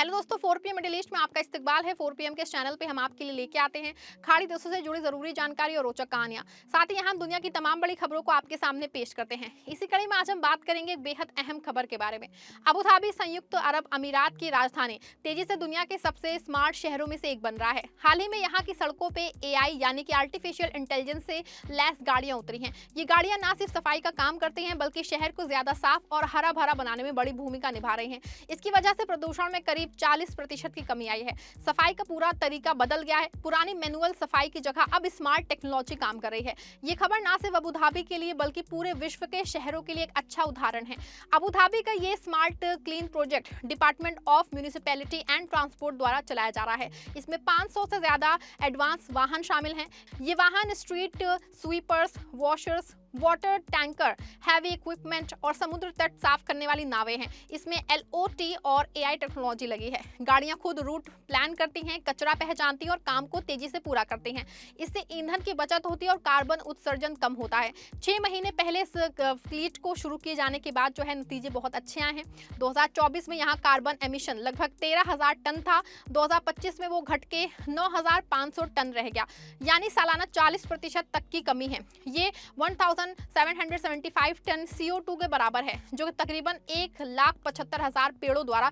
Hello दोस्तों, 4 PM middle east में आपका इस्तकबाल है। 4 पीएम के इस चैनल पे हम आपके लिए लेके आते हैं खाड़ी देशों से जुड़ी जरूरी जानकारी और रोचक कहानियां। साथ ही यहाँ हम दुनिया की तमाम बड़ी खबरों को आपके सामने पेश करते हैं। इसी कड़ी में आज हम बात करेंगे एक बेहद अहम खबर के बारे में। अबू धाबी संयुक्त अरब अमीरात की राजधानी तेजी से दुनिया के सबसे स्मार्ट शहरों में से एक बन रहा है। हाल ही में यहाँ की सड़कों पे AI यानी कि आर्टिफिशियल इंटेलिजेंस से लैस गाड़ियां उतरी हैं। ये गाड़ियां ना सिर्फ सफाई का काम करती हैं बल्कि शहर को ज्यादा साफ और हरा भरा बनाने में बड़ी भूमिका निभा रही हैं। इसकी वजह से प्रदूषण में करीब 40% की कमी आई है। सफाई का पूरा तरीका बदल गया है। पुरानी मैनुअल सफाई की जगह अब स्मार्ट टेक्नोलॉजी काम कर रही है। ये खबर ना सिर्फ अबू धाबी के लिए बल्कि पूरे विश्व के शहरों के लिए एक अच्छा उदाहरण है। अबू धाबी का ये smart clean project department of municipality and transport द्वारा चलाया जा रहा है। इसमें 500 से ज्यादा एडवांस वाहन शामिल हैं। ये वाहन street sweepers, washers, water tanker, heavy equipment और समुद्र तट साफ करने वाली नावें हैं। इसमें LOT और AI टेक्नोलॉजी लगी है। गाड़ियां खुद रूट प्लान करती हैं, कचरा पहचानती हैं और काम को तेजी से पूरा करती हैं। इससे ईंधन की बचत होती है और कार्बन उत्सर्जन कम होता है। 6 महीने पहले इस फ्लीट को शुरू किए जाने के बाद जो है नतीजे बहुत अच्छे आए हैं। 2024 में यहाँ कार्बन एमिशन लगभग 13,000 टन था। 2025 में वो घट के 9,500 टन रह गया, यानी सालाना 40% तक की कमी है। ये 1775 टन CO2 के बराबर है, जो तकरीबन 1,75,000 पेड़ों द्वारा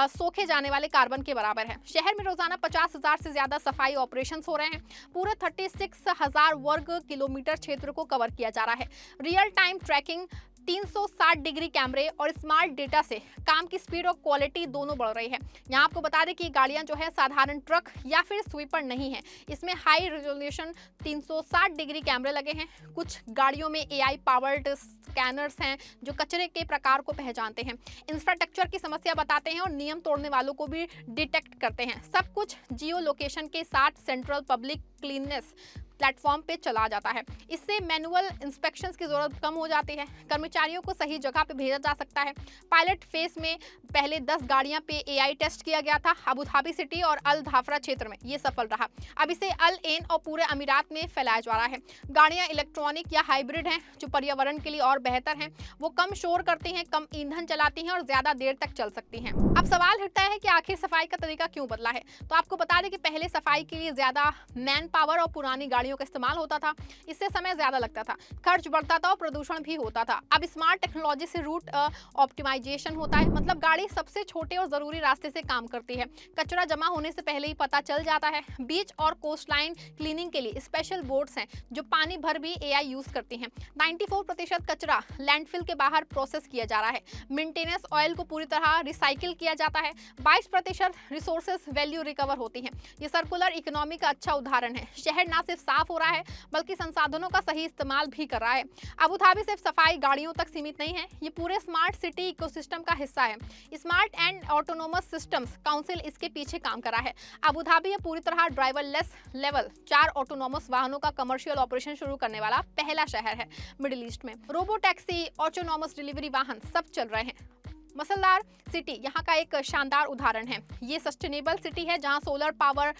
सोखे जाने वाले कार्बन के बराबर है। शहर में रोजाना 50,000 से ज्यादा सफाई ऑपरेशंस हो रहे हैं। पूरे 36,000 वर्ग किलोमीटर क्षेत्र को कवर किया जा रहा है। रियल टाइम ट्रैकिंग, 360 डिग्री कैमरे और स्मार्ट डेटा से काम की स्पीड और क्वालिटी दोनों बढ़ रही है। यहाँ आपको बता दें कि गाड़ियां जो है साधारण ट्रक या फिर स्वीपर नहीं है। इसमें हाई रेजोल्यूशन 360 डिग्री कैमरे लगे हैं। कुछ गाड़ियों में AI पावर्ड स्कैनर्स हैं जो कचरे के प्रकार को पहचानते हैं, इंफ्रास्ट्रक्चर की समस्या बताते हैं और नियम तोड़ने वालों को भी डिटेक्ट करते हैं। सब कुछ जियो लोकेशन के साथ सेंट्रल पब्लिक क्लीननेस प्लेटफॉर्म पे चला जाता है। इससे मैनुअल इंस्पेक्शंस की जरूरत कम हो जाती है। कर्मचारियों को सही जगह पे भेजा जा सकता है। पायलट फेज में पहले 10 गाड़ियां पे AI टेस्ट किया गया था। अबू धाबी सिटी और अल धाफरा क्षेत्र में ये सफल रहा। अब इसे अल एन और पूरे अमीरात में फैलाया जा रहा है। गाड़ियां इलेक्ट्रॉनिक या हाइब्रिड हैं जो पर्यावरण के लिए और बेहतर हैं। वो कम शोर करती हैं, कम ईंधन चलाती हैं और ज्यादा देर तक चल सकती हैं। अब सवाल उठता है कि आखिर सफाई का तरीका क्यों बदला है। तो आपको बता दें कि पहले सफाई के लिए ज्यादा मैन पावर और पुरानी गाड़ियों का इस्तेमाल होता था। इससे समय ज्यादा लगता था, खर्च बढ़ता था और प्रदूषण भी होता था। अब स्मार्ट टेक्नोलॉजी से रूट ऑप्टिमाइजेशन होता है, मतलब गाड़ी सबसे छोटे और जरूरी रास्ते से काम करती है। कचरा जमा होने से पहले ही पता चल जाता है। बीच और कोस्ट लाइन क्लीनिंग के लिए स्पेशल बोट्स हैं जो पानी भर भी AI यूज करती हैं। 94% कचरा लैंडफिल के बाहर प्रोसेस किया जा रहा है। मेंटेनेंस ऑयल को पूरी तरह रिसाइकिल किया जाता है। 22% रिसोर्सेज वैल्यू रिकवर होती हैं। ये सर्कुलर इकोनॉमी का अच्छा उदाहरण है। शहर ना सिर्फ साफ हो रहा है बल्कि संसाधनों का सही इस्तेमाल भी कर रहा है। अबू धाबी सिर्फ सफाई गाड़ियों तक सीमित नहीं है, ये पूरे स्मार्ट सिटी इकोसिस्टम का हिस्सा है। Smart and autonomous systems council इसके पीछे काम कर रहा है। अबू धाबी ये पूरी तरह ड्राइवरलेस लेवल 4 ऑटोनोमस वाहनों का कमर्शियल ऑपरेशन शुरू करने वाला पहला शहर है मिडिल ईस्ट में। रोबो टैक्सी, ऑटोनोमस डिलीवरी वाहन सब चल रहे हैं। मसलदार सिटी यहाँ का एक शानदार उदाहरण है। ये सस्टेनेबल सिटी है जहाँ सोलर पावर,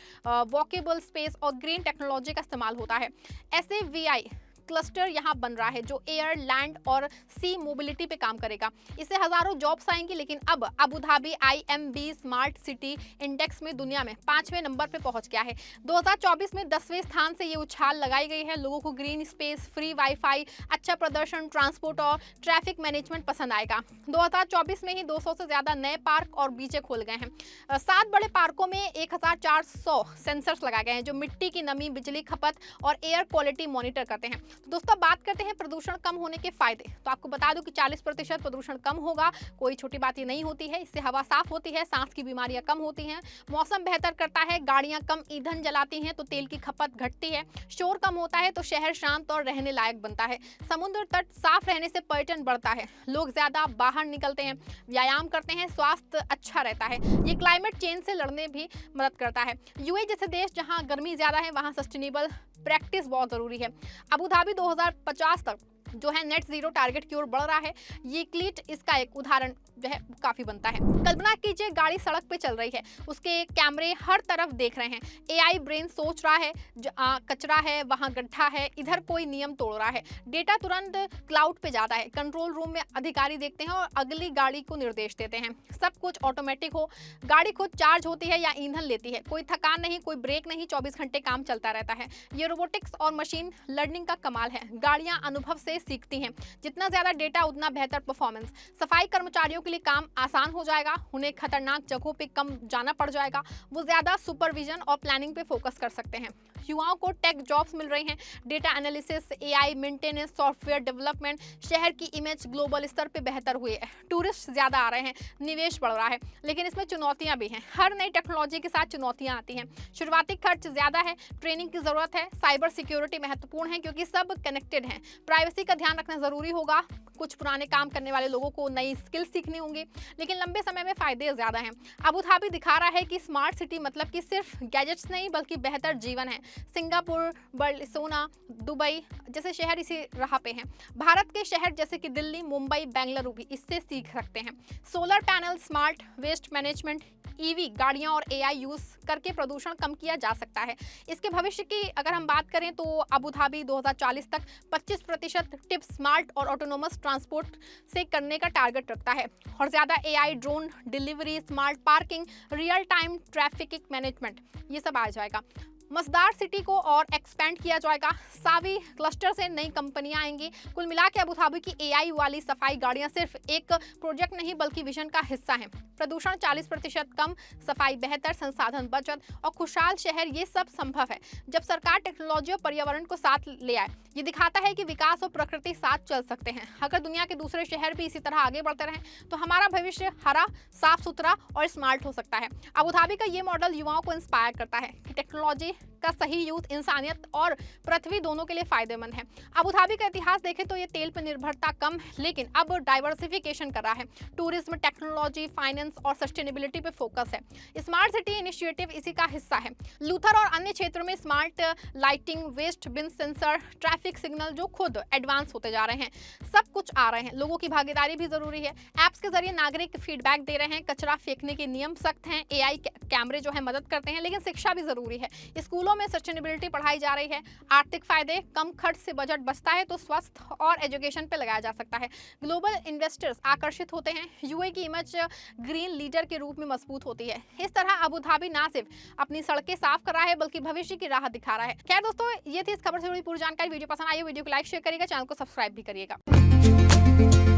वॉकेबल स्पेस और ग्रीन टेक्नोलॉजी का इस्तेमाल होता है। SAVI क्लस्टर यहाँ बन रहा है जो एयर, लैंड और सी मोबिलिटी पे काम करेगा। इससे हजारों जॉब्स आएंगी। लेकिन अब Abu Dhabi IMB smart city index में दुनिया में 5वें नंबर पे पहुंच गया है। 2024 में 10वें स्थान से ये उछाल लगाई गई है। लोगों को ग्रीन स्पेस, फ्री वाईफाई, अच्छा प्रदर्शन, ट्रांसपोर्ट और ट्रैफिक मैनेजमेंट पसंद आएगा। 2024 में ही 200 से ज्यादा नए पार्क और बीचे खोल गए हैं। 7 बड़े पार्कों में 1400 सेंसर्स लगाए गए हैं जो मिट्टी की नमी, बिजली खपत और एयर क्वालिटी मॉनिटर करते हैं। तो दोस्तों बात करते हैं प्रदूषण कम होने के फायदे। तो आपको बता दूं कि 40% प्रदूषण कम होगा। कोई छोटी बात ये नहीं होती है। इससे हवा साफ होती है, सांस की बीमारियां कम होती हैं, मौसम बेहतर करता है, गाड़ियां कम ईंधन जलाती हैं तो तेल की खपत घटती है, शोर कम होता है तो शहर शांत और रहने लायक बनता है, समुद्र तट साफ रहने से पर्यटन बढ़ता है, लोग ज्यादा बाहर निकलते हैं, व्यायाम करते हैं, स्वास्थ्य अच्छा रहता है। ये क्लाइमेट चेंज से लड़ने भी मदद करता है। UAE जैसे देश जहां गर्मी ज्यादा है वहां सस्टेनेबल प्रैक्टिस बहुत जरूरी है। अबू धाबी 2050 तक जो है नेट जीरो टारगेट की ओर बढ़ रहा है। ये क्लीट इसका एक उदाहरण जो है काफी बनता है। कल्पना कीजिए गाड़ी सड़क पे चल रही है, उसके कैमरे हर तरफ देख रहे हैं, एआई ब्रेन सोच रहा है कचरा है, वहां गड्ढा है, इधर कोई नियम तोड़ रहा है, डेटा तुरंत क्लाउड पे जाता है, कंट्रोल रूम में अधिकारी देखते हैं और अगली गाड़ी को निर्देश देते हैं। सब कुछ ऑटोमेटिक हो, गाड़ी खुद चार्ज होती है या ईंधन लेती है, कोई थकान नहीं, कोई ब्रेक नहीं, 24 घंटे काम चलता रहता है। ये रोबोटिक्स और मशीन लर्निंग का कमाल है। गाड़ियां अनुभव से सीखती हैं, जितना ज्यादा डेटा उतना बेहतर परफॉर्मेंस। सफाई कर्मचारियों के लिए काम आसान हो जाएगा, उन्हें खतरनाक जगहों पे कम जाना पड़ जाएगा, वो ज्यादा सुपरविजन और प्लानिंग पे फोकस कर सकते हैं। युवाओं को टेक जॉब्स मिल रही हैं, data analysis, AI maintenance, software development. शहर की इमेज ग्लोबल स्तर पे बेहतर हुई है, टूरिस्ट ज्यादा आ रहे हैं, निवेश बढ़ रहा है, लेकिन इसमें चुनौतियां भी हैं। हर नई टेक्नोलॉजी के साथ चुनौतियां आती हैं। शुरुआती खर्च ज्यादा है, ट्रेनिंग की जरूरत है, साइबर सिक्योरिटी महत्वपूर्ण है क्योंकि सब कनेक्टेड हैं, प्राइवेसी का ध्यान रखना जरूरी होगा, कुछ पुराने काम करने वाले लोगों को नई स्किल सीखनी होंगी, लेकिन लंबे समय में फायदे ज्यादा हैं। अबू धाबी दिखा रहा है कि स्मार्ट सिटी मतलब कि सिर्फ गैजेट्स नहीं बल्कि बेहतर जीवन है। सिंगापुर, बार्सिलोना, दुबई जैसे शहर इसी राह पे हैं। भारत के शहर जैसे कि दिल्ली, मुंबई, बेंगलुरु भी इससे सीख सकते हैं। Solar panel, smart waste management, EV गाड़ियां और एआई यूज करके प्रदूषण कम किया जा सकता है। इसके भविष्य की अगर हम बात करें तो अबू धाबी 2040 तक 25% टिप्स स्मार्ट और ऑटोनोमस ट्रांसपोर्ट से करने का टारगेट रखता है, और ज्यादा AI, drone delivery, smart parking, real time traffic management, ये सब आ जाएगा। मजदार सिटी को और एक्सपेंड किया जाएगा, सावी क्लस्टर से नई कंपनियां आएंगी। कुल मिला के अबू धाबी की एआई वाली सफाई गाड़ियां सिर्फ एक प्रोजेक्ट नहीं बल्कि विजन का हिस्सा हैं। प्रदूषण 40% कम, सफाई बेहतर, संसाधन बचत और खुशहाल शहर, ये सब संभव है जब सरकार टेक्नोलॉजी और पर्यावरण को साथ ले आए। ये दिखाता है कि विकास और प्रकृति साथ चल सकते हैं। अगर दुनिया के दूसरे शहर भी इसी तरह आगे बढ़ते रहें तो हमारा भविष्य हरा, साफ सुथरा और स्मार्ट हो सकता है। अबू धाबी का ये मॉडल युवाओं को इंस्पायर करता है कि टेक्नोलॉजी का सही यूज इंसानियत और पृथ्वी दोनों के लिए फायदेमंद है। अबू धाबी का इतिहास देखें तो ये तेल पर निर्भरता कम है, लेकिन अब डाइवर्सिफिकेशन कर रहा है। टूरिज्म, टेक्नोलॉजी, फाइनेंस और सस्टेनेबिलिटी पे फोकस है। स्मार्ट सिटी इनिशिएटिव इसी का हिस्सा है। लूथर और अन्य क्षेत्रों में smart lighting, waste bin sensor, traffic signal जो खुद एडवांस होते जा रहे हैं, सब कुछ आ रहे हैं। लोगों की भागीदारी भी जरूरी है। ऐप्स के जरिए नागरिक फीडबैक दे रहे हैं, कचरा फेंकने के नियम सख्त हैं, एआई कैमरे जो है मदद करते हैं, लेकिन शिक्षा भी जरूरी है। स्कूलों में सस्टेनेबिलिटी पढ़ाई जा रही है। आर्थिक फायदे, कम खर्च से बजट बचता है तो स्वास्थ्य और एजुकेशन पे लगाया जा सकता है। ग्लोबल इन्वेस्टर्स आकर्षित होते हैं, यूएई की इमेज ग्रीन लीडर के रूप में मजबूत होती है। इस तरह अबू धाबी ना सिर्फ अपनी सड़कें साफ कर रहा है बल्कि भविष्य की राह दिखा रहा है। खैर दोस्तों, ये थी इस खबर से जुड़ी पूरी जानकारी। वीडियो पसंद आई हो वीडियो को लाइक शेयर करिएगा, चैनल को सब्सक्राइब भी करिएगा।